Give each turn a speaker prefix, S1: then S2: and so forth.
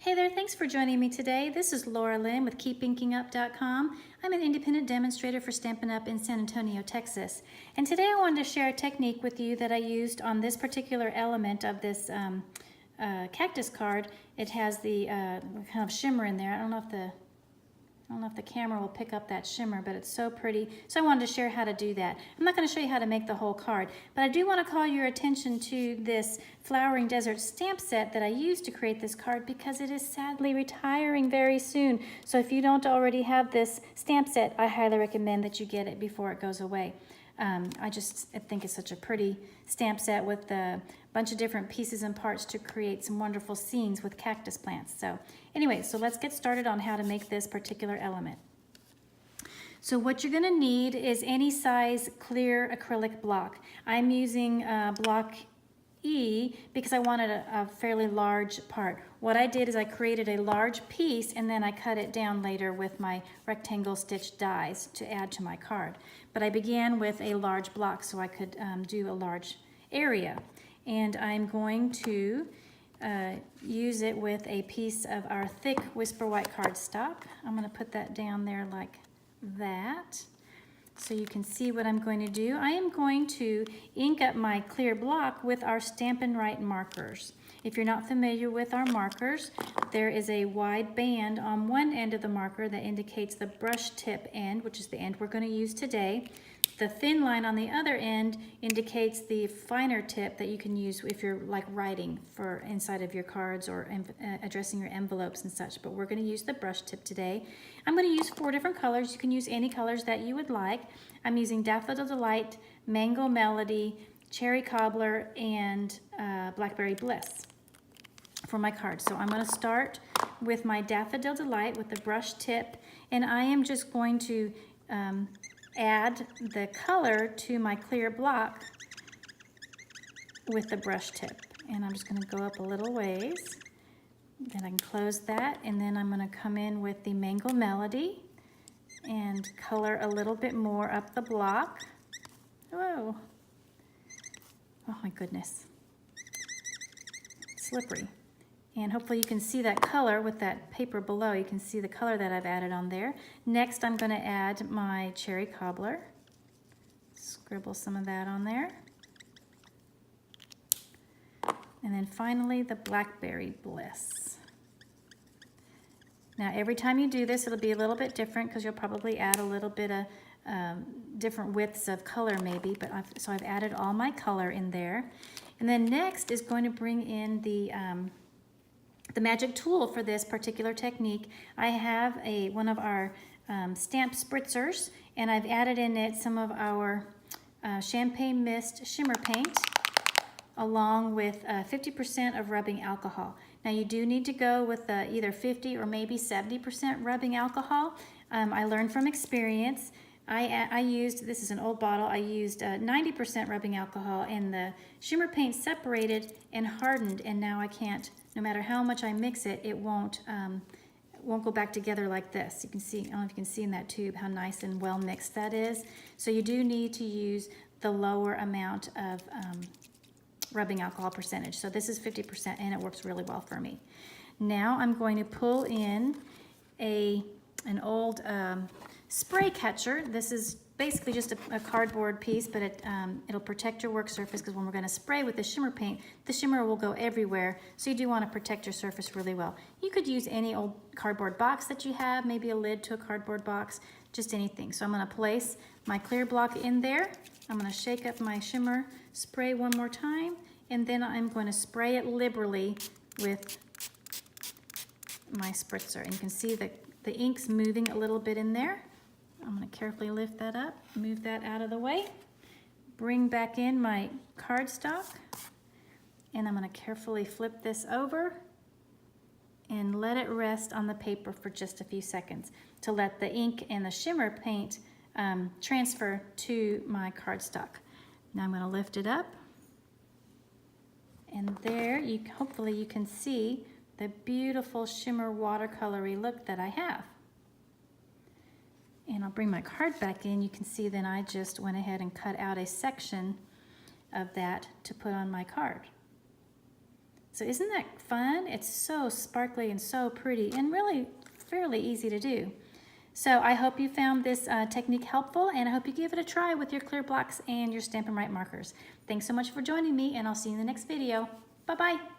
S1: Hey there, thanks for joining me today. This is Laura Lynn with keepinkingup.com. I'm an independent demonstrator for Stampin' Up! In San Antonio, Texas. And today I wanted to share a technique with you that I used on this particular element of this cactus card. It has the kind of shimmer in there. I don't know if the camera will pick up that shimmer, but it's so pretty. So I wanted to share how to do that. I'm not going to show you how to make the whole card, but I do want to call your attention to this Flowering Desert stamp set that I used to create this card because it is sadly retiring very soon. So if you don't already have this stamp set, I highly recommend that you get it before it goes away. I think it's such a pretty stamp set with a bunch of different pieces and parts to create some wonderful scenes with cactus plants. So anyway, so let's get started on how to make this particular element. So what you're gonna need is any size clear acrylic block. I'm using block E because I wanted a fairly large part. What I did is I created a large piece and then I cut it down later with my rectangle stitch dies to add to my card. But I began with a large block so I could do a large area. And I'm going to use it with a piece of our thick Whisper White cardstock. I'm going to put that down there like that so you can see what I'm going to do. I am going to ink up my clear block with our Stampin' Right markers. If you're not familiar with our markers, there is a wide band on one end of the marker that indicates the brush tip end, which is the end we're going to use today. The thin line on the other end indicates the finer tip that you can use if you're like writing for inside of your cards or addressing your envelopes and such. But we're going to use the brush tip today. I'm going to use 4 different colors. You can use any colors that you would like. I'm using Daffodil Delight, Mango Melody, Cherry Cobbler, and Blackberry Bliss for my card. So I'm going to start with my Daffodil Delight with the brush tip, and I am just going to add the color to my clear block with the brush tip. And I'm just going to go up a little ways. Then I can close that, and then I'm going to come in with the Mango Melody and color a little bit more up the block. Whoa. Oh my goodness. Slippery. And hopefully you can see that color with that paper below. You can see the color that I've added on there. Next, I'm going to add my Cherry Cobbler. Scribble some of that on there. And then finally, the Blackberry Bliss. Now, every time you do this, it'll be a little bit different because you'll probably add a little bit of different widths of color maybe. But so I've added all my color in there. And then next is going to bring in the magic tool for this particular technique. I have one of our stamp spritzers, and I've added in it some of our Champagne Mist shimmer paint along with 50% of rubbing alcohol. Now you do need to go with either 50 or maybe 70% rubbing alcohol. I learned from experience. I used, this is an old bottle, I used 90% rubbing alcohol, and the shimmer paint separated and hardened, and now I can't, no matter how much I mix it, it won't go back together like this. You can see, I don't know if you can see in that tube how nice and well mixed that is. So you do need to use the lower amount of rubbing alcohol percentage. So this is 50% and it works really well for me. Now I'm going to pull in an old spray catcher. This is basically just a cardboard piece, but it'll protect your work surface because when we're going to spray with the shimmer paint, the shimmer will go everywhere. So you do want to protect your surface really well. You could use any old cardboard box that you have, maybe a lid to a cardboard box, just anything. So I'm going to place my clear block in there. I'm going to shake up my shimmer spray one more time, and then I'm going to spray it liberally with my spritzer. And you can see the ink's moving a little bit in there. I'm going to carefully lift that up, move that out of the way, bring back in my cardstock, and I'm going to carefully flip this over and let it rest on the paper for just a few seconds to let the ink and the shimmer paint transfer to my cardstock. Now I'm going to lift it up, and there, hopefully you can see the beautiful shimmer watercolory look that I have. And I'll bring my card back in. You can see then I just went ahead and cut out a section of that to put on my card. So isn't that fun? It's so sparkly and so pretty and really fairly easy to do. So I hope you found this technique helpful, and I hope you give it a try with your clear blocks and your Stampin' Right markers. Thanks so much for joining me, and I'll see you in the next video. Bye-bye.